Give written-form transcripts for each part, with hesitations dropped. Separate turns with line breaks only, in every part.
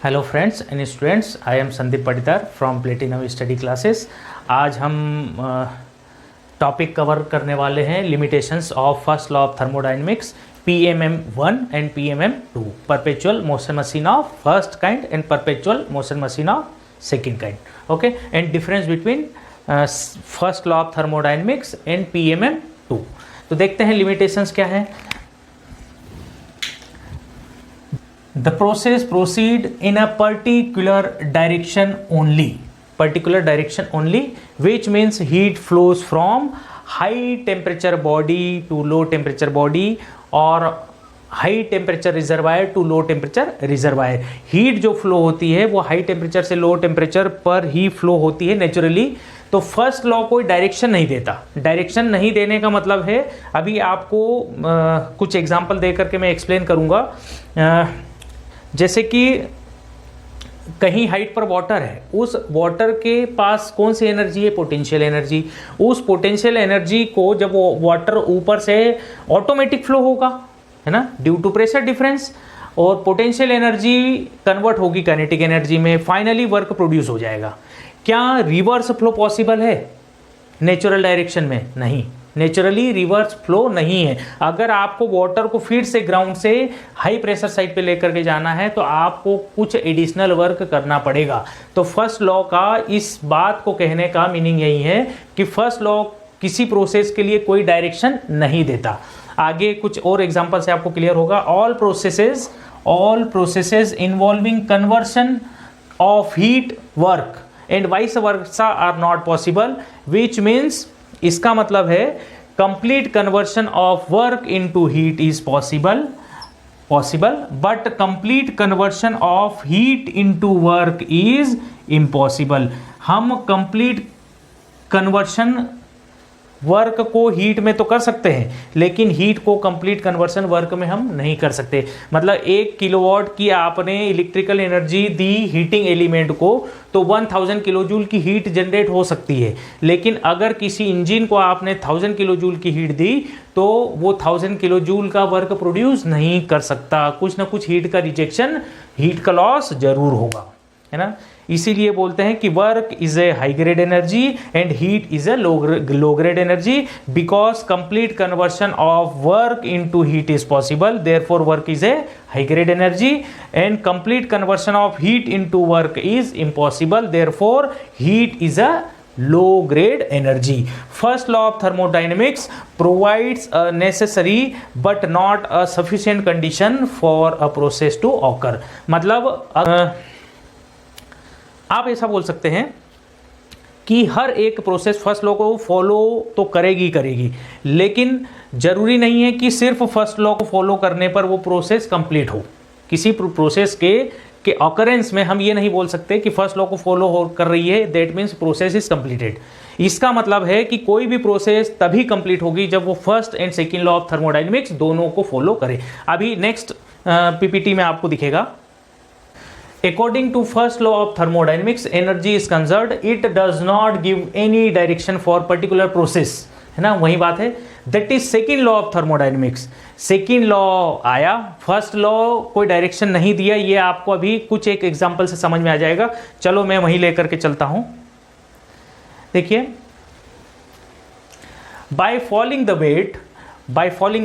Hello friends and students, I am Sandeep Patidar from platinum study classes. आज हम topic cover करने वाले हैं limitations of first law of thermodynamics PMM1 and PMM2, perpetual motion machine of first kind and perpetual motion machine of second kind. Okay, and difference between first law of thermodynamics and PMM2। तो देखते हैं limitations क्या है। The process proceed in a particular direction only, which means heat flows from high temperature body to low temperature body or high temperature reservoir to low temperature reservoir। Heat जो flow होती है वो high temperature से low temperature पर ही flow होती है naturally. तो first law कोई डायरेक्शन नहीं देता। डायरेक्शन नहीं देने का मतलब है, अभी आपको कुछ एग्जांपल दे करके मैं एक्सप्लेन करूंगा। जैसे कि कहीं हाइट पर वाटर है, उस वाटर के पास कौन सी एनर्जी है? Potential energy. उस पोटेंशियल एनर्जी को जब वो वाटर ऊपर से ऑटोमेटिक फ्लो होगा, है ना, ड्यू टू प्रेशर डिफरेंस, और पोटेंशियल एनर्जी कन्वर्ट होगी काइनेटिक एनर्जी में, फाइनली वर्क प्रोड्यूस हो जाएगा। क्या रिवर्स फ्लो पॉसिबल है नेचुरल डायरेक्शन में? नहीं, नेचुरली रिवर्स फ्लो नहीं है। अगर आपको वाटर को फिर से ग्राउंड से हाई प्रेशर साइड पे लेकर के जाना है तो आपको कुछ एडिशनल वर्क करना पड़ेगा। तो फर्स्ट लॉ का इस बात को कहने का मीनिंग यही है कि फर्स्ट लॉ किसी प्रोसेस के लिए कोई डायरेक्शन नहीं देता। आगे कुछ और एग्जांपल से आपको क्लियर होगा। All processes involving conversion of heat work and vice versa are not possible, which means, इसका मतलब है complete conversion of work into heat is possible but complete conversion of heat into work is impossible. हम complete conversion work को heat में तो कर सकते हैं, लेकिन हीट को कंप्लीट कन्वर्शन वर्क में हम नहीं कर सकते। मतलब 1 किलोवाट की आपने इलेक्ट्रिकल एनर्जी दी हीटिंग एलिमेंट को तो 1000 किलो जूल की हीट जनरेट हो सकती है, लेकिन अगर किसी इंजन को आपने 1000 किलो जूल की हीट दी तो वो 1000 किलो जूल का वर्क प्रोड्यूस नहीं कर सकता। कुछ ना कुछ हीट का रिजेक्शन, हीट का लॉस जरूर होगा, है ना। इसीलिए बोलते हैं कि work is a high grade energy and heat is a low grade energy, because complete conversion of work into heat is possible, therefore work is a high grade energy, and complete conversion of heat into work is impossible, therefore heat is a low grade energy. First law of thermodynamics provides a necessary but not a sufficient condition for a process to occur। मतलब आप ऐसा बोल सकते हैं कि हर एक process first law को follow तो करेगी, लेकिन जरूरी नहीं है कि सिर्फ फर्स्ट लॉ को फॉलो करने पर वो प्रोसेस कंप्लीट हो। किसी प्रोसेस के ऑकरेंस में हम ये नहीं बोल सकते कि फर्स्ट लॉ को फॉलो कर रही है, that means process is completed. इसका मतलब है कि कोई भी प्रोसेस तभी कंप्लीट होगी जब वो first and second law of thermodynamics दोनों को फॉलो करे। अभी नेक्स्ट पीपीटी में आपको दिखेगा। According to first law of thermodynamics, energy is conserved. It does not give any direction for particular process, है ना, वही बात है। That is second law of thermodynamics। Second law आया, फर्स्ट लॉ कोई डायरेक्शन नहीं दिया। ये आपको अभी कुछ एक एग्जांपल से समझ में आ जाएगा। चलो मैं वहीं लेकर के चलता हूं। देखिए, बाय फॉलिंग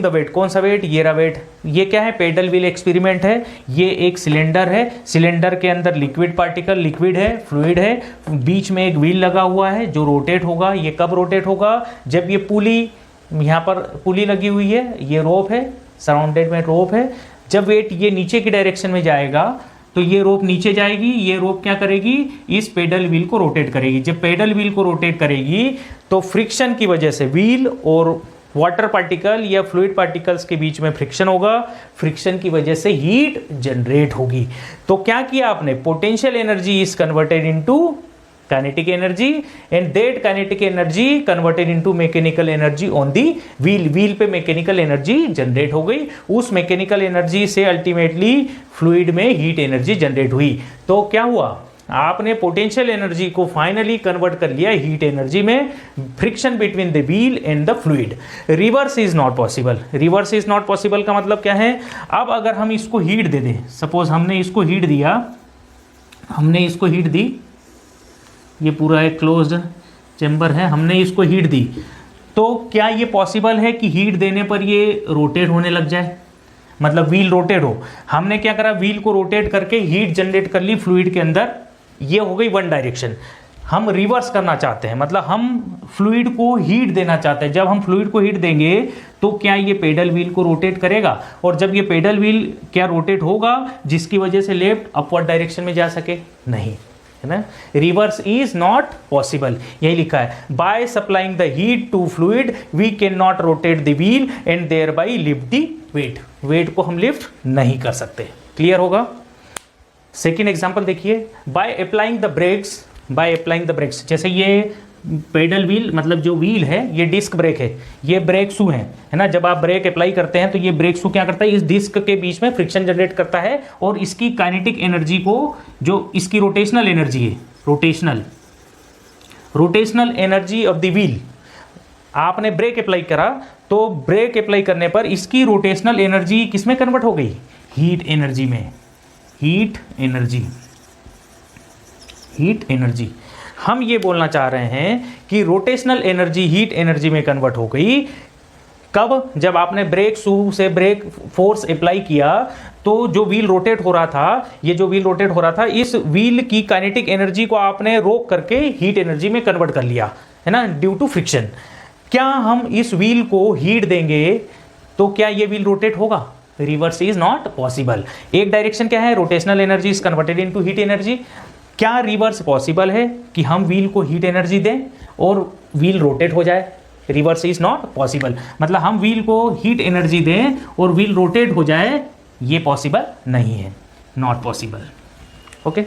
द वेट, कौन सा वेट? ये रहा वेट। ये क्या है? पेडल व्हील एक्सपेरिमेंट है। ये एक सिलेंडर है, सिलेंडर के अंदर लिक्विड पार्टिकल, लिक्विड है, फ्लूइड है, बीच में एक व्हील लगा हुआ है जो रोटेट होगा। ये कब रोटेट होगा? जब ये पुली, यहाँ पर पुली लगी हुई है, ये रोप है, सराउंडेड में रोप है। जब वेट ये नीचे की डायरेक्शन में जाएगा तो ये रोप नीचे जाएगी। ये रोप क्या करेगी? इस पेडल व्हील को रोटेट करेगी। जब पेडल व्हील को रोटेट करेगी तो फ्रिक्शन की वजह से व्हील और वाटर पार्टिकल या फ्लूइड पार्टिकल्स के बीच में फ्रिक्शन होगा। फ्रिक्शन की वजह से हीट जनरेट होगी। तो क्या किया आपने? Potential energy is converted into kinetic energy and that kinetic energy converted into mechanical energy on the wheel. Wheel पे मैकेनिकल एनर्जी जनरेट हो गई। उस मैकेनिकल एनर्जी से अल्टीमेटली फ्लूइड में हीट एनर्जी जनरेट हुई। तो क्या हुआ? आपने पोटेंशियल एनर्जी को फाइनली कन्वर्ट कर लिया हीट एनर्जी में, friction between the wheel and the fluid. Reverse is not possible. Reverse is not possible का मतलब क्या है? अब अगर हम इसको हीट दे दें, सपोज हमने इसको हीट दिया, हमने इसको हीट दी, ये पूरा एक क्लोज्ड चेम्बर है, हमने इसको हीट दी, तो क्या ये पॉसिबल है कि हीट देने पर ये रोटेट होने लग जाए, मतलब व्हील रोटेट हो? हमने क्या करा, व्हील को रोटेट करके हीट जनरेट कर ली फ्लूइड के अंदर, ये हो गई वन डायरेक्शन। हम रिवर्स करना चाहते हैं, मतलब हम फ्लूइड को हीट देना चाहते हैं। जब हम फ्लूइड को हीट देंगे तो क्या ये पेडल व्हील को रोटेट करेगा? और जब ये पेडल व्हील क्या रोटेट होगा जिसकी वजह से लेफ्ट अपवर्ड डायरेक्शन में जा सके? नहीं, है ना। रिवर्स इज नॉट पॉसिबल, यही लिखा है। By supplying the heat to fluid we can not rotate the wheel and thereby lift the weight. Weight को हम लिफ्ट नहीं कर सकते। क्लियर होगा? सेकेंड एग्जाम्पल देखिए, by applying the brakes, by applying the brakes, जैसे ये pedal wheel मतलब जो व्हील है ये डिस्क ब्रेक है, ये ब्रेक शू है ना। जब आप ब्रेक अप्लाई करते हैं तो ये ब्रेक शू क्या करता है, इस डिस्क के बीच में फ्रिक्शन जनरेट करता है और इसकी काइनेटिक एनर्जी को, जो इसकी रोटेशनल एनर्जी है, rotational energy of the wheel, आपने ब्रेक अप्लाई करा तो ब्रेक अप्लाई करने पर इसकी रोटेशनल एनर्जी किसमें कन्वर्ट हो गई? हीट एनर्जी में। हीट एनर्जी हम ये बोलना चाह रहे हैं कि रोटेशनल एनर्जी हीट एनर्जी में कन्वर्ट हो गई। कब? जब आपने ब्रेक शू से ब्रेक फोर्स अप्लाई किया तो जो व्हील रोटेट हो रहा था, ये जो व्हील रोटेट हो रहा था, इस व्हील की काइनेटिक एनर्जी को आपने रोक करके हीट एनर्जी में कन्वर्ट कर लिया, है ना, ड्यू टू फ्रिक्शन। क्या हम इस व्हील को हीट देंगे तो क्या ये व्हील रोटेट होगा? Reverse is not possible. एक डायरेक्शन क्या है, rotational energy is converted into heat energy. क्या रिवर्स पॉसिबल है कि हम व्हील को हीट एनर्जी दें और व्हील रोटेट हो जाए? रिवर्स इज नॉट पॉसिबल, मतलब हम व्हील को हीट एनर्जी दें और व्हील रोटेट हो जाए, ये पॉसिबल नहीं है, नॉट पॉसिबल। ओके,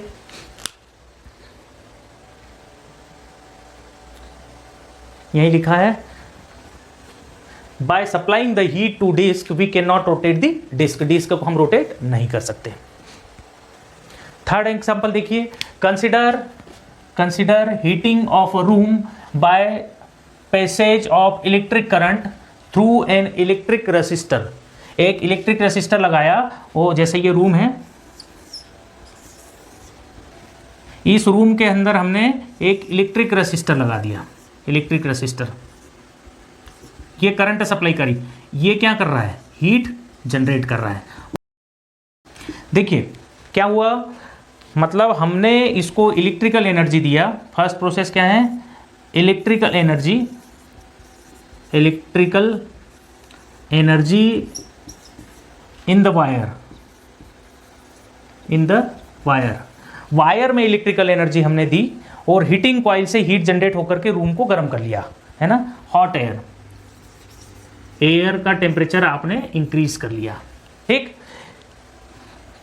यही लिखा है, by supplying the heat to disc we can not rotate the disc. Disc को हम रोटेट नहीं कर सकते। थर्ड एग्जाम्पल देखिए, consider heating of a room by passage of electric current through an electric resistor. एक इलेक्ट्रिक रेसिस्टर लगाया, वो जैसे ये रूम है, इस रूम के अंदर हमने एक इलेक्ट्रिक रेसिस्टर लगा दिया। इलेक्ट्रिक रेसिस्टर, ये करंट सप्लाई करी, ये क्या कर रहा है, हीट जनरेट कर रहा है। देखिए क्या हुआ, मतलब हमने इसको इलेक्ट्रिकल एनर्जी दिया। फर्स्ट प्रोसेस क्या है, electrical energy in the wire में इलेक्ट्रिकल एनर्जी हमने दी और हीटिंग कॉइल से हीट जनरेट होकर के रूम को गर्म कर लिया, है ना। हॉट एयर का टेम्परेचर आपने इंक्रीज कर लिया, ठीक।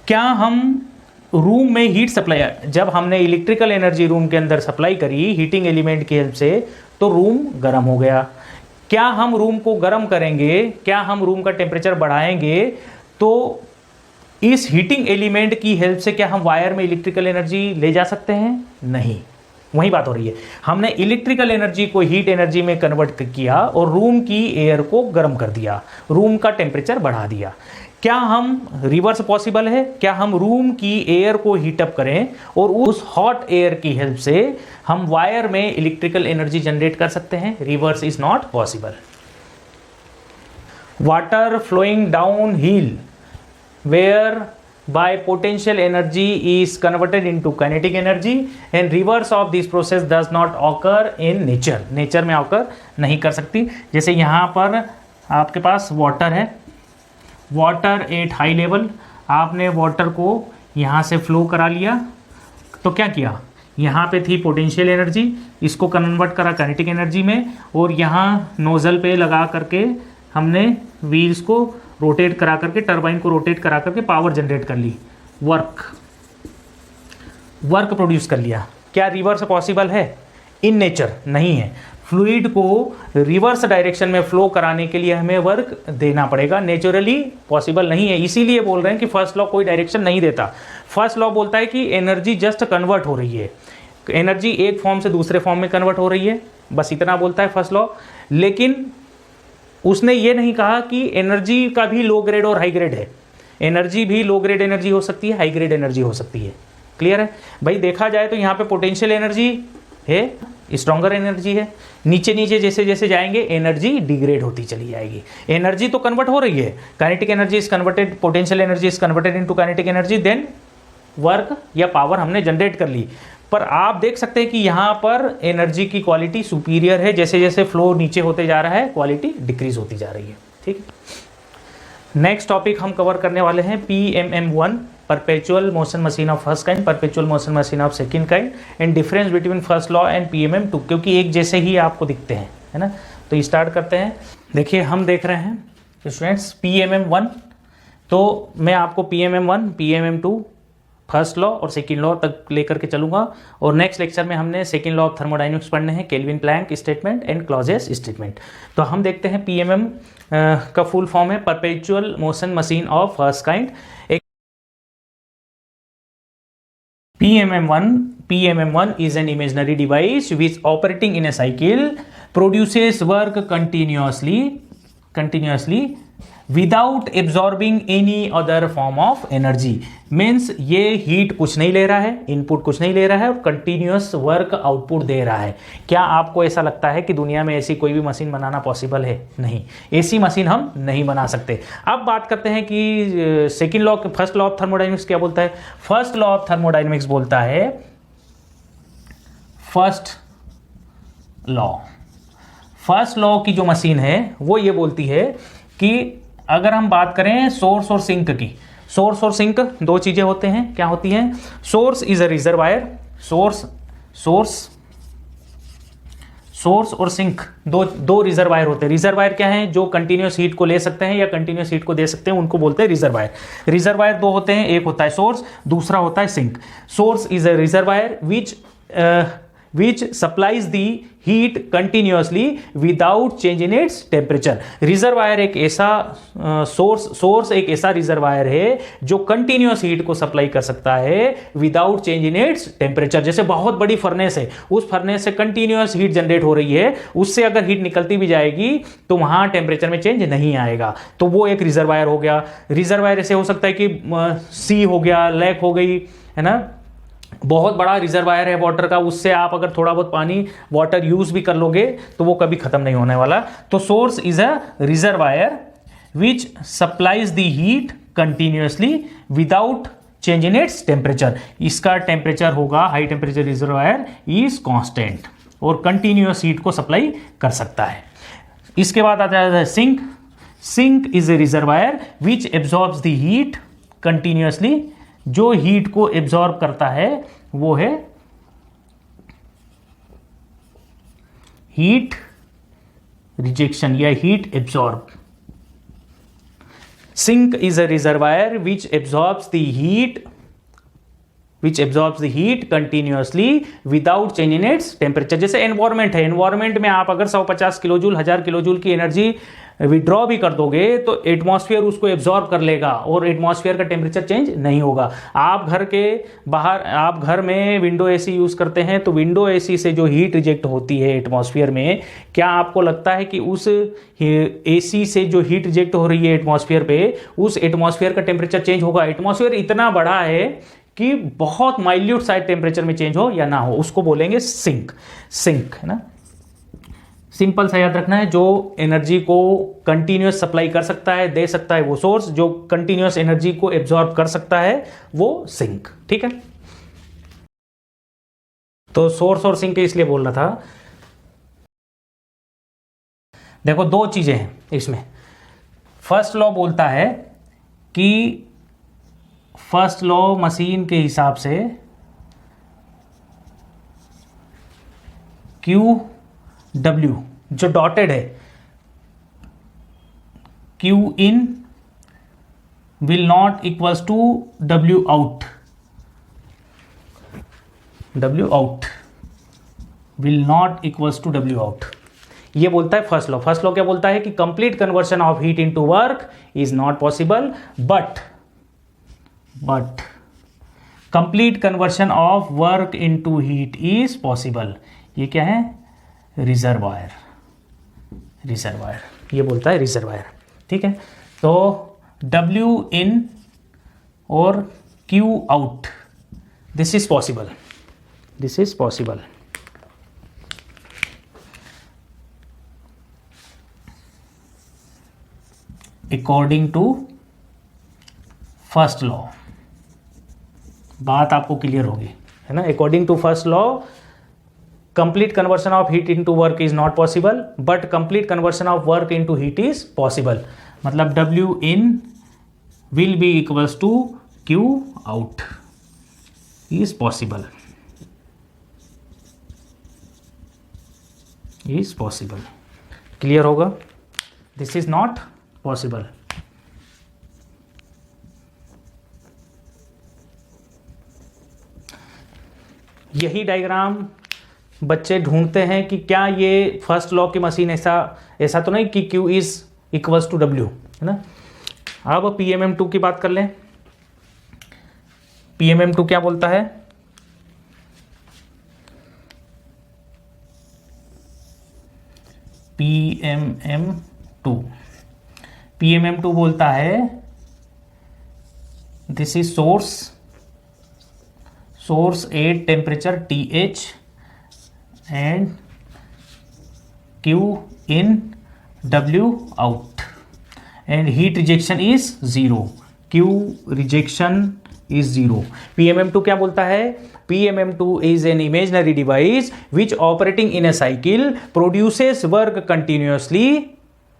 क्या हम रूम में हीट सप्लाई, जब हमने इलेक्ट्रिकल एनर्जी रूम के अंदर सप्लाई करी हीटिंग एलिमेंट की हेल्प से, तो रूम गर्म हो गया। क्या हम रूम को गर्म करेंगे, क्या हम रूम का टेम्परेचर बढ़ाएंगे तो इस हीटिंग एलिमेंट की हेल्प से क्या हम वायर में इलेक्ट्रिकल एनर्जी ले जा सकते हैं? नहीं, वही बात हो रही है। हमने इलेक्ट्रिकल एनर्जी को हीट एनर्जी में कन्वर्ट किया और रूम की एयर को गर्म कर दिया, रूम का टेम्परेचर बढ़ा दिया। क्या हम रिवर्स पॉसिबल है? क्या हम रूम की एयर को हीटअप करें और उस हॉट एयर की हेल्प से हम वायर में इलेक्ट्रिकल एनर्जी जनरेट कर सकते हैं? Reverse is not possible. Water flowing downhill where by potential energy is converted into kinetic energy and reverse of this process does not occur in nature में occur नहीं कर सकती। जैसे यहाँ पर आपके पास वाटर है, वाटर एट हाई लेवल, आपने वाटर को यहाँ से फ्लो करा लिया, तो क्या किया, यहाँ पे थी पोटेंशियल एनर्जी, इसको कन्वर्ट करा काइनेटिक एनर्जी में, और यहाँ नोजल पे लगा करके हमने व्हील्स को रोटेट करा करके, टरबाइन को रोटेट करा करके पावर जनरेट कर ली, वर्क प्रोड्यूस कर लिया। क्या रिवर्स पॉसिबल है? इन नेचर नहीं है। फ्लूइड को रिवर्स डायरेक्शन में फ्लो कराने के लिए हमें वर्क देना पड़ेगा, नेचुरली पॉसिबल नहीं है। इसीलिए बोल रहे हैं कि फर्स्ट लॉ कोई डायरेक्शन नहीं देता। फर्स्ट लॉ बोलता है कि एनर्जी जस्ट कन्वर्ट हो रही है, एनर्जी एक फॉर्म से दूसरे फॉर्म में कन्वर्ट हो रही है, बस इतना बोलता है फर्स्ट लॉ। लेकिन उसने ये नहीं कहा कि एनर्जी का भी लो ग्रेड और हाई ग्रेड है। एनर्जी भी लो ग्रेड एनर्जी हो सकती है, हाई ग्रेड एनर्जी हो सकती है। क्लियर है भाई? देखा जाए तो यहाँ पे पोटेंशियल एनर्जी है, स्ट्रॉन्गर एनर्जी है, नीचे नीचे जैसे जैसे जाएंगे एनर्जी डिग्रेड होती चली जाएगी। एनर्जी तो कन्वर्ट हो रही है, kinetic energy is converted, potential energy is converted into kinetic energy, then work या पावर हमने जनरेट कर ली। पर आप देख सकते हैं कि यहाँ पर एनर्जी की क्वालिटी सुपीरियर है, जैसे जैसे फ्लो नीचे होते जा रहा है क्वालिटी डिक्रीज होती जा रही है। ठीक है, नेक्स्ट टॉपिक हम कवर करने वाले हैं PMM1, perpetual motion machine of first kind, perpetual motion machine of second kind and difference between first law and PMM2, क्योंकि एक जैसे ही आपको दिखते हैं, है ना। तो स्टार्ट करते हैं। देखिए हम देख रहे हैं स्टूडेंट्स PMM1, तो मैं आपको PMM1, PMM2 फर्स्ट लॉ और सेकंड लॉ तक लेकर के चलूंगा, और नेक्स्ट लेक्चर में हमने सेकंड लॉ ऑफ थर्मोडायनेमिक्स पढ़ने हैं, Kelvin Planck statement and Clausius statement. तो हम देखते हैं PMM का फुल फॉर्म है perpetual motion machine of first kind. PMM1 is an imaginary device which operating in a cycle produces work continuously without absorbing any other form of energy। Means ये heat कुछ नहीं ले रहा है, input कुछ नहीं ले रहा है और कंटिन्यूअस वर्क आउटपुट दे रहा है। क्या आपको ऐसा लगता है कि दुनिया में ऐसी कोई भी मशीन बनाना पॉसिबल है? नहीं, ऐसी मशीन हम नहीं बना सकते। अब बात करते हैं कि second law, first law of thermodynamics क्या बोलता है। फर्स्ट लॉ ऑफ थर्मोडायनेमिक्स बोलता है, फर्स्ट लॉ की जो मशीन है वो ये बोलती है कि अगर हम बात करें सोर्स और सिंक की, सोर्स और सिंक दो चीजें होते हैं, क्या होती हैं? Source is a reservoir, source और सिंक दो रिजर्वायर होते हैं। रिजर्वायर क्या है? जो कंटिन्यूअस हीट को ले सकते हैं या कंटिन्यूअस हीट को दे सकते हैं, उनको बोलते हैं रिजर्वायर। रिजर्वायर दो होते हैं, एक होता है सोर्स, दूसरा होता है sink. Source is a reservoir which supplies the heat continuously without change in its temperature। Reservoir एक ऐसा सोर्स एक ऐसा रिजर्वायर है जो कंटिन्यूअस हीट को सप्लाई कर सकता है without change in its temperature. जैसे बहुत बड़ी फर्नेस है, उस फर्नेस से कंटिन्यूअस हीट जनरेट हो रही है, उससे अगर हीट निकलती भी जाएगी तो वहां टेम्परेचर में चेंज नहीं आएगा, तो वो एक रिजर्वायर हो गया। रिजर्वायर ऐसे हो सकता है कि सी हो गया, लेक हो गई, है ना, बहुत बड़ा रिजर्वायर है वाटर का, उससे आप अगर थोड़ा बहुत पानी वाटर यूज भी कर लोगे तो वो कभी खत्म नहीं होने वाला। तो source is a reservoir which supplies the heat continuously without change in its temperature. इसका टेम्परेचर होगा, high temperature reservoir is constant और कंटिन्यूअस हीट को सप्लाई कर सकता है। इसके बाद आता है sink. Sink is a reservoir which absorbs the heat continuously. जो हीट को एब्जॉर्ब करता है वो है हीट रिजेक्शन या heat absorb. Sink is a reservoir which absorbs the heat continuously without change in its temperature. जैसे एनवायरमेंट है, environment में आप अगर 150 किलो जूल, 1000 किलो जूल की एनर्जी विड्रॉ भी कर दोगे तो एटमॉस्फेयर उसको एब्जॉर्ब कर लेगा और एटमॉस्फेयर का टेम्परेचर चेंज नहीं होगा। आप घर के बाहर, आप घर में विंडो एसी यूज करते हैं तो विंडो एसी से जो हीट रिजेक्ट होती है एटमॉस्फेयर में, क्या आपको लगता है कि उस एसी से जो हीट रिजेक्ट हो रही है एटमॉस्फेयर पे, उस एटमॉस्फेयर का टेम्परेचर चेंज होगा? एटमॉस्फेयर इतना बड़ा है कि बहुत माइल्यूट साइड टेम्परेचर में चेंज हो या ना हो, उसको बोलेंगे सिंक। सिंक, है ना, सिंपल सा याद रखना है। जो एनर्जी को कंटिन्यूअस सप्लाई कर सकता है, दे सकता है, वो सोर्स। जो कंटिन्यूअस एनर्जी को एब्जॉर्ब कर सकता है वो सिंक। ठीक है, तो सोर्स और सिंक इसलिए बोल रहा था। देखो दो चीजें हैं इसमें। फर्स्ट लॉ बोलता है कि फर्स्ट लॉ मशीन के हिसाब से QW जो डॉटेड है, Q in will not equals to W out। W out will not equals to W out, ये बोलता है फर्स्ट लॉ। फर्स्ट लॉ क्या बोलता है कि complete conversion of heat into work is not possible, but complete conversion of work into heat is possible. ये क्या है? रिजर्वायर। ये बोलता है रिजर्वायर। ठीक है, तो W in और Q out this is possible, this is possible. According to first law, बात आपको क्लियर होगी, है ना। According to first law complete conversion of heat into work is not possible, but complete conversion of work into heat is possible. मतलब W in will be equals to Q out is possible, is possible। Clear होगा, this is not possible. यही diagram बच्चे ढूंढते हैं कि क्या ये first law की मशीन ऐसा तो नहीं कि Q is equals to W, है ना। अब PMM2 की बात कर लें। PMM2 क्या बोलता है? PMM2 बोलता है this is source eight temperature TH and Q in W out and heat rejection is 0, Q rejection is 0। PMM2 क्या बोलता है? PMM2 is an imaginary device which operating in a cycle produces work continuously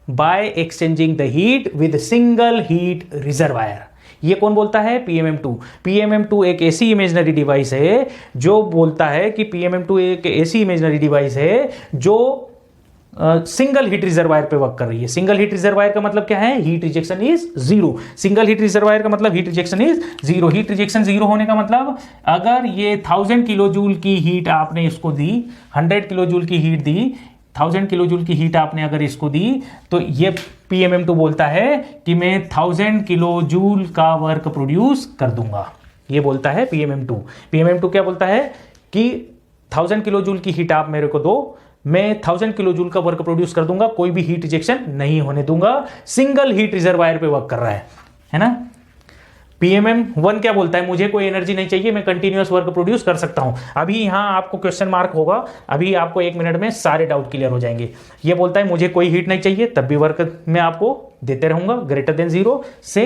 by exchanging the heat with single heat reservoir। ये कौन बोलता है? PMM2। PMM2 एक ऐसी imaginary device है जो बोलता है कि PMM2 एक ऐसी इमेजनरी डिवाइस है जो सिंगल हीट रिजर्वायर पे वर्क कर रही है। सिंगल हीट रिजर्वायर का मतलब क्या है? Heat rejection is 0। Single heat reservoir का मतलब heat rejection is 0। Heat rejection 0 होने का मतलब अगर ये 1000 किलो जूल की हीट आपने इसको दी, 100 किलो जूल की हीट दी, 1000 किलो जूल की हीट आपने अगर इसको दी, तो ये PMM2 बोलता है कि मैं 1000 किलो जूल का वर्क प्रोड्यूस कर दूंगा। ये बोलता है PMM2। PMM2 क्या बोलता है कि 1000 किलो जूल की हीट आप मेरे को दो, मैं 1000 किलो जूल का वर्क प्रोड्यूस कर दूंगा, कोई भी हीट रिजेक्शन नहीं होने दूंगा। सिंगल हीट रिजर्वायर पे वर्क कर रहा है ना। PMM1 क्या बोलता है? मुझे कोई एनर्जी नहीं चाहिए, मैं कंटिन्यूअस वर्क प्रोड्यूस कर सकता हूं। अभी यहां आपको क्वेश्चन मार्क होगा, अभी आपको 1 मिनट में सारे डाउट क्लियर हो जाएंगे। ये बोलता है मुझे कोई हीट नहीं चाहिए, तब भी वर्क मैं आपको देते रहूंगा ग्रेटर देन 0 से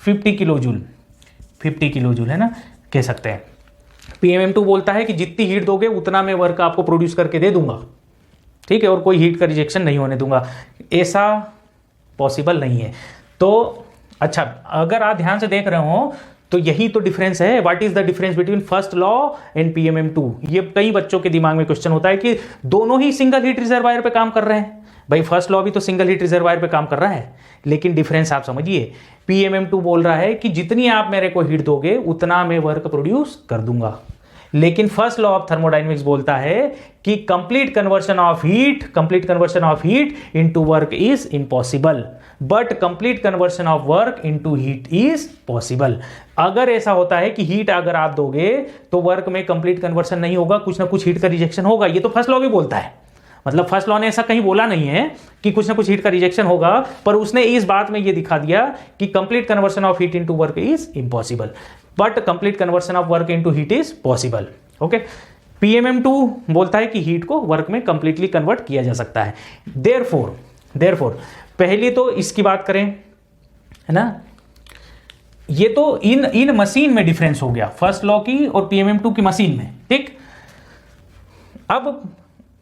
50 किलो जूल, 50 किलो जूल, है ना, कह सकते हैं। PMM2 बोलता है कि जितनी हीट दोगे उतना मैं वर्क आपको प्रोड्यूस करके दे दूंगा, ठीक है, और कोई हीट का रिजेक्शन नहीं होने दूंगा। ऐसा पॉसिबल नहीं है। तो अच्छा, अगर आप ध्यान से देख रहे हो तो यही तो डिफरेंस है। What is the difference between first law and PMM2? ये कई बच्चों के दिमाग में क्वेश्चन होता है कि दोनों ही सिंगल हीट रिजर्वायर पे काम कर रहे हैं। भाई फर्स्ट लॉ भी तो सिंगल हीट रिजर्वायर पे काम कर रहा है, लेकिन डिफरेंस आप समझिए। PMM2 बोल रहा है कि जितनी आप मेरे को हीट दोगे उतना मैं वर्क प्रोड्यूस कर दूंगा, लेकिन फर्स्ट लॉ ऑफ थर्मोडायनेमिक्स बोलता है कि complete conversion of heat into work is impossible, but complete conversion of work into heat is possible. अगर ऐसा होता है कि हीट अगर आप दोगे तो वर्क में कंप्लीट कन्वर्शन नहीं होगा, कुछ ना कुछ हीट का रिजेक्शन होगा। ये तो फर्स्ट लॉ भी बोलता है। मतलब फर्स्ट लॉ ने ऐसा कहीं बोला नहीं है कि कुछ ना कुछ हीट का रिजेक्शन होगा, पर उसने इस बात में ये दिखा दिया कि complete conversion of heat into work is impossible, but complete conversion of work into heat is possible. Okay, PMM2 बोलता है कि हीट को वर्क में कंप्लीटली कन्वर्ट किया जा सकता है। देयरफॉर पहले तो इसकी बात करें, है ना, ये तो इन मशीन में डिफरेंस हो गया, फर्स्ट लॉ की और PMM2 की मशीन में, ठीक। अब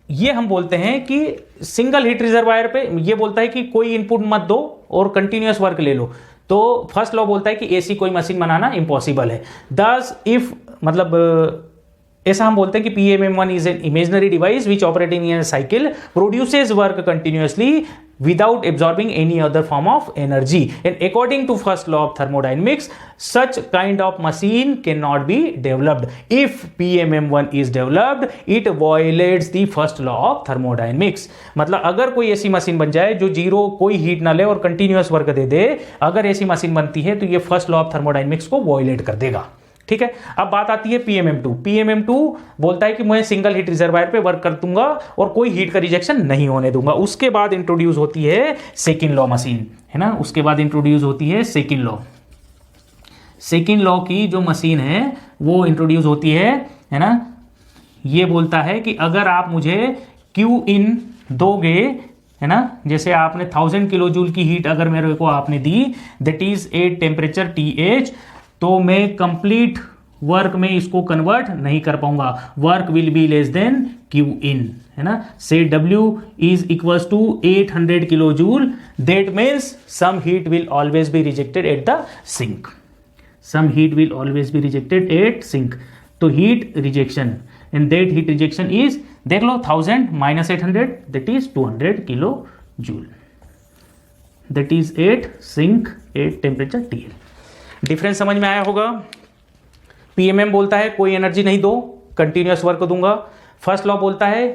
ये हम बोलते हैं कि सिंगल हीट रिजर्वायर पे ये बोलता है कि कोई इनपुट मत दो और कंटिन्यूअस वर्क ले लो, तो फर्स्ट लॉ बोलता है कि ऐसी कोई मशीन बनाना इम्पॉसिबल है। दस इफ मतलब ऐसा हम बोलते हैं कि PMM1 is an imaginary device which operating in cycle produces work continuously without absorbing any other form of energy, and according to first law of thermodynamics such kind of machine cannot be developed। if PMM1 is developed it violates the first law of thermodynamics। मतलब अगर कोई ऐसी machine बन जाए जो zero कोई heat ना ले और कंटिन्यूअस वर्क दे दे, अगर ऐसी मशीन बनती है तो ये फर्स्ट लॉ ऑफ थर्मोडायनेमिक्स को वॉयलेट कर देगा, ठीक है। अब बात आती है PMM2 बोलता है कि मैं सिंगल हीट रिजर्वायर पे वर्क कर दूंगा और कोई हीट का रिजेक्शन नहीं होने दूंगा। उसके बाद इंट्रोड्यूस होती है सेकंड लॉ मशीन, है ना, उसके बाद इंट्रोड्यूस होती है सेकंड लॉ। सेकेंड लॉ की जो मशीन है वो इंट्रोड्यूस होती है ना। ये बोलता है कि अगर आप मुझे क्यू इन दोगे, है ना, जैसे आपने 1000 किलो जूल की हीट अगर मेरे को आपने दी, that is at temperature TH, तो मैं कंप्लीट वर्क में इसको कन्वर्ट नहीं कर पाऊंगा, work will be less than Q in, है ना। से W is equals to 800 kilo joule, that means some heat will always be rejected at the sink, some heat will always be rejected at sink. तो heat rejection, and that heat rejection is, देख लो, 1000 minus 800 that is 200 kilo joule, that is at sink at temperature TL। Difference समझ में आया होगा। PMM बोलता है कोई एनर्जी नहीं दो, कंटिन्यूअस वर्क दूंगा। फर्स्ट लॉ बोलता है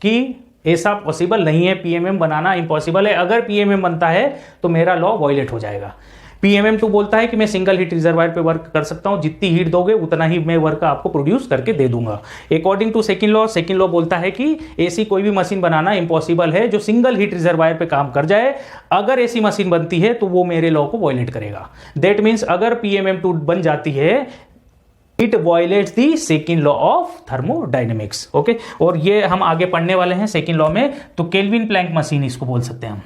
कि ऐसा पॉसिबल नहीं है, PMM बनाना इम्पॉसिबल है, अगर PMM बनता है तो मेरा लॉ वॉयलेट हो जाएगा। PMM2 बोलता है कि मैं सिंगल हीट रिजर्वायर पे वर्क कर सकता हूं, जितनी हीट दोगे उतना ही मैं वर्क आपको प्रोड्यूस करके दे दूंगा। अकॉर्डिंग टू सेकंड लॉ बोलता है कि ऐसी कोई भी मशीन बनाना इम्पॉसिबल है जो सिंगल हीट रिजर्वायर पे काम कर जाए। अगर ऐसी मशीन बनती है तो वो मेरे लॉ को वॉयलेट करेगा। दैट मीन्स अगर PMM2 बन जाती है, it violates the second law of thermodynamics. Okay, और ये हम आगे पढ़ने वाले हैं सेकेंड लॉ में। तो केल्विन प्लैंक मशीन इसको बोल सकते हैं हम,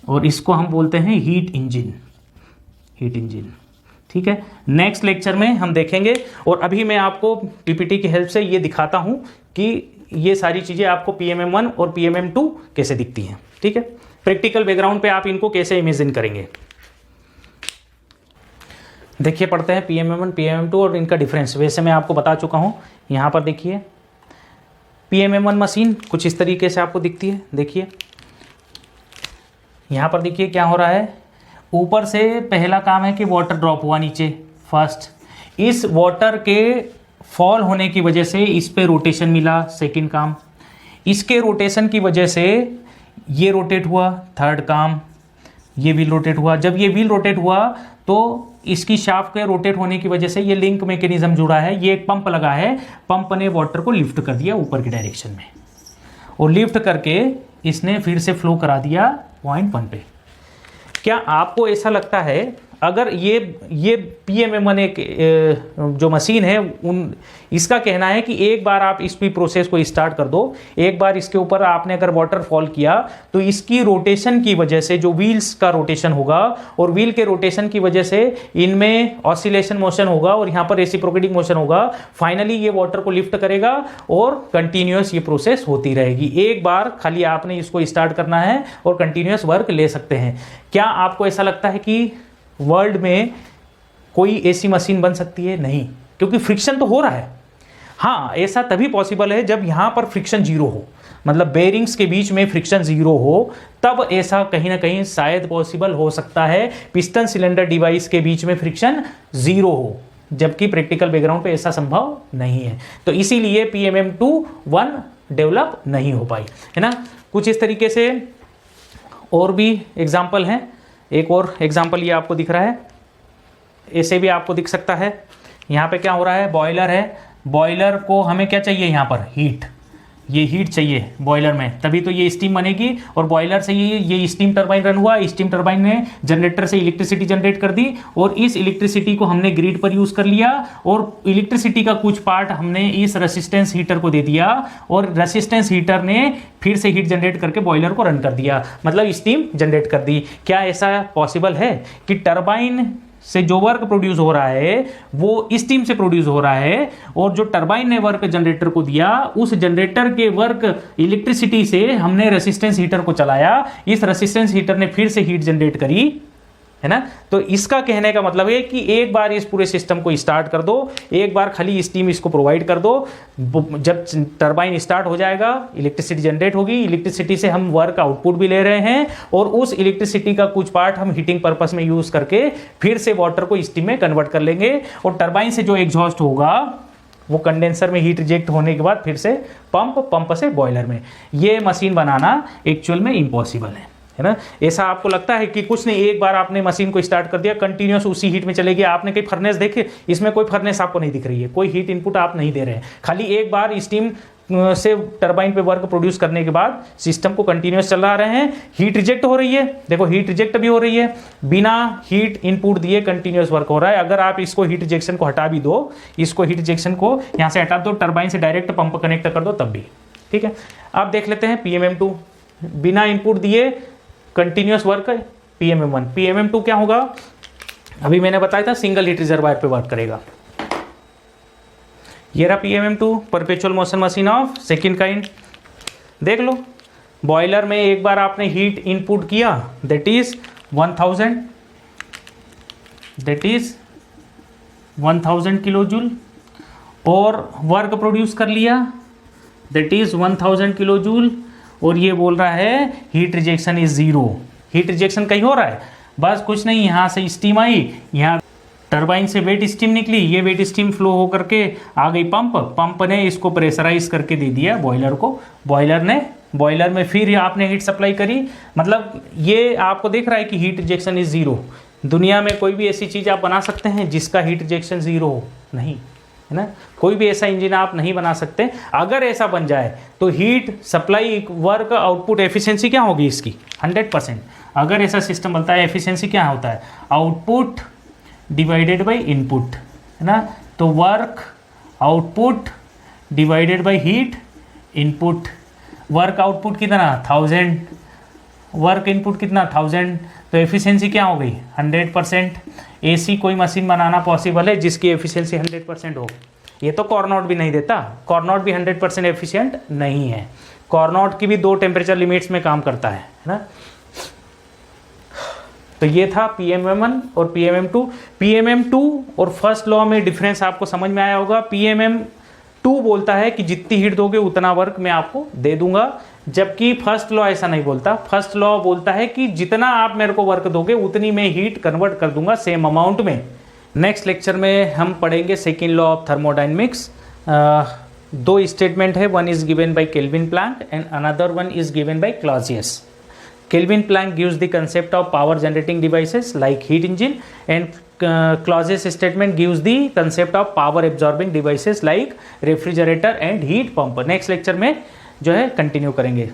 और इसको हम बोलते हैं हीट इंजन, हीट इंजन। ठीक है, नेक्स्ट लेक्चर में हम देखेंगे। और अभी मैं आपको PPT की हेल्प से ये दिखाता हूं कि ये सारी चीजें आपको PMM1 और PMM2 कैसे दिखती हैं। ठीक है, प्रैक्टिकल बैकग्राउंड पे आप इनको कैसे इमेजिन करेंगे। देखिए, पढ़ते हैं PMM1 PMM2 और इनका डिफरेंस। वैसे मैं आपको बता चुका हूं, यहां पर देखिए PMM1 मशीन कुछ इस तरीके से आपको दिखती है। देखिए यहाँ पर देखिए क्या हो रहा है, ऊपर से पहला काम है कि वाटर ड्रॉप हुआ नीचे फर्स्ट, इस वाटर के फॉल होने की वजह से इस पे रोटेशन मिला, सेकंड काम, इसके रोटेशन की वजह से ये रोटेट हुआ, थर्ड काम, ये व्हील रोटेट हुआ। जब ये व्हील रोटेट हुआ तो इसकी शाफ्ट के रोटेट होने की वजह से ये लिंक मैकेनिज्म जुड़ा है, ये एक पंप लगा है, पंप ने वाटर को लिफ्ट कर दिया ऊपर की डायरेक्शन में, और लिफ्ट करके इसने फिर से फ्लो करा दिया पॉइंट 1 पे। क्या आपको ऐसा लगता है अगर ये PMM1 एक जो मशीन है, इसका कहना है कि एक बार आप इस प्रोसेस को स्टार्ट कर दो, एक बार इसके ऊपर आपने अगर वाटर फॉल किया तो इसकी रोटेशन की वजह से जो व्हील्स का रोटेशन होगा और व्हील के रोटेशन की वजह से इनमें ऑसिलेशन मोशन होगा और यहाँ पर रेसिप्रोकेटिंग मोशन होगा, फाइनली ये वाटर को लिफ्ट करेगा और कंटिन्यूअस ये प्रोसेस होती रहेगी। एक बार खाली आपने इसको स्टार्ट करना है और कंटिन्यूअस वर्क ले सकते हैं। क्या आपको ऐसा लगता है कि वर्ल्ड में कोई ऐसी मशीन बन सकती है? नहीं, क्योंकि फ्रिक्शन तो हो रहा है। हाँ, ऐसा तभी पॉसिबल है जब यहां पर फ्रिक्शन जीरो हो, मतलब बेरिंग्स के बीच में फ्रिक्शन जीरो हो, तब ऐसा कहीं ना कहीं शायद पॉसिबल हो सकता है पिस्टन सिलेंडर डिवाइस के बीच में फ्रिक्शन जीरो हो, जबकि प्रैक्टिकल बैकग्राउंड पे ऐसा संभव नहीं है। तो इसीलिए PMM2 डेवलप नहीं हो पाई, है ना। कुछ इस तरीके से और भी एग्जाम्पल हैं। एक और एग्जाम्पल ये आपको दिख रहा है, ऐसे भी आपको दिख सकता है। यहाँ पे क्या हो रहा है, बॉयलर है, बॉयलर को हमें क्या चाहिए, यहाँ पर हीट, ये हीट चाहिए बॉयलर में, तभी तो ये स्टीम बनेगी। और बॉयलर से ये स्टीम टरबाइन रन हुआ, स्टीम टरबाइन ने जनरेटर से इलेक्ट्रिसिटी जनरेट कर दी और इस इलेक्ट्रिसिटी को हमने ग्रिड पर यूज़ कर लिया और इलेक्ट्रिसिटी का कुछ पार्ट हमने इस रेसिस्टेंस हीटर को दे दिया और रेसिस्टेंस हीटर ने फिर से हीट जनरेट करके बॉयलर को रन कर दिया, मतलब स्टीम जनरेट कर दी। क्या ऐसा पॉसिबल है कि टरबाइन से जो वर्क प्रोड्यूस हो रहा है वो स्टीम से प्रोड्यूस हो रहा है और जो टरबाइन ने वर्क जनरेटर को दिया, उस जनरेटर के वर्क इलेक्ट्रिसिटी से हमने रेसिस्टेंस हीटर को चलाया, इस रेसिस्टेंस हीटर ने फिर से हीट जनरेट करी, है ना। तो इसका कहने का मतलब है कि एक बार इस पूरे सिस्टम को स्टार्ट कर दो, एक बार खाली स्टीम इसको प्रोवाइड कर दो, जब टरबाइन स्टार्ट हो जाएगा इलेक्ट्रिसिटी जनरेट होगी, इलेक्ट्रिसिटी से हम वर्क आउटपुट भी ले रहे हैं और उस इलेक्ट्रिसिटी का कुछ पार्ट हम हीटिंग पर्पस में यूज करके फिर से वाटर को स्टीम में कन्वर्ट कर लेंगे और टरबाइन से जो एग्जॉस्ट होगा वो कंडेंसर में हीट रिजेक्ट होने के बाद फिर से पंप से बॉयलर में। ये मशीन बनाना एक्चुअल में इम्पॉसिबल है ना। ऐसा आपको लगता है कि कुछ नहीं, एक बार आपने मशीन को स्टार्ट कर दिया, कंटिन्यूस उसी हीट में चलेगी। आपने कई फर्नेस देखे, इसमें कोई फर्नेस आपको नहीं दिख रही है, कोई हीट इनपुट आप नहीं दे रहे हैं, खाली एक बार स्टीम से टरबाइन पे वर्क प्रोड्यूस करने के बाद सिस्टम को कंटिन्यूस चला रहे हैं, हीट रिजेक्ट हो रही है, देखो हीट रिजेक्ट भी हो रही है, बिना हीट इनपुट दिए कंटिन्यूस वर्क हो रहा है। अगर आप इसको हीट रिजेक्शन को हटा भी दो, इसको हीट रिजेक्शन को यहाँ से हटा दो, टरबाइन से डायरेक्ट पंप कनेक्ट कर दो तब भी ठीक है। अब देख लेते हैं PMM2, बिना इनपुट दिए कंटिन्यूस वर्क PMM1। PMM2 क्या होगा, अभी मैंने बताया था सिंगल हीट रिजर्वायर पे वर्क करेगा। ये रहा PMM2, perpetual motion machine of second kind. देख लो, बॉयलर में एक बार आपने हीट इनपुट किया दैट इज 1000 किलो जूल, और वर्क प्रोड्यूस कर लिया दैट इज 1000 किलो जूल, और ये बोल रहा है heat rejection is zero. Heat rejection कहीं हो रहा है, बस कुछ नहीं, यहाँ से स्टीम आई, यहाँ टरबाइन से वेट स्टीम निकली, ये वेट स्टीम फ्लो हो करके आ गई पंप ने इसको प्रेशराइज करके दे दिया बॉयलर को, बॉयलर में फिर आपने हीट सप्लाई करी। मतलब ये आपको देख रहा है कि हीट रिजेक्शन इज जीरो। दुनिया में कोई भी ऐसी चीज़ आप बना सकते हैं जिसका हीट रिजेक्शन जीरो हो? नहीं, है ना। कोई भी ऐसा इंजन आप नहीं बना सकते। अगर ऐसा बन जाए तो heat supply work output efficiency क्या होगी इसकी? 100%। अगर ऐसा सिस्टम बनता है, एफिशिएंसी क्या होता है? आउटपुट डिवाइडेड बाय इनपुट, है ना। तो work output divided by heat input. Work output कितना? 1000, वर्क इनपुट कितना? 1000। तो एफिशिएंसी क्या हो गई? 100%। ऐसी कोई मशीन बनाना पॉसिबल है जिसकी एफिशिएंसी 100% हो? ये तो कॉर्नॉट भी नहीं देता। कॉर्नॉट भी 100% एफिशिएंट नहीं है। कॉर्नॉट की भी 2 टेम्परेचर लिमिट्स में काम करता है ना। तो ये था PMM1 और PMM2। PMM2 और फर्स्ट लॉ में डिफरेंस आपको समझ में आया होगा। PMM2 बोलता है कि जितनी हीट दोगे उतना वर्क मैं आपको दे दूंगा, जबकि फर्स्ट लॉ ऐसा नहीं बोलता। फर्स्ट लॉ बोलता है कि जितना आप मेरे को वर्क दोगे उतनी मैं हीट कन्वर्ट कर दूंगा सेम अमाउंट में। नेक्स्ट लेक्चर में हम पढ़ेंगे second law of thermodynamics. 2 statement है, one is given by Kelvin Planck and another one is given by Clausius. Kelvin Planck gives the concept of power generating devices like heat engine, and Clausius statement gives the concept of power absorbing devices like refrigerator and heat pump. Next lecture में जो है continue करेंगे।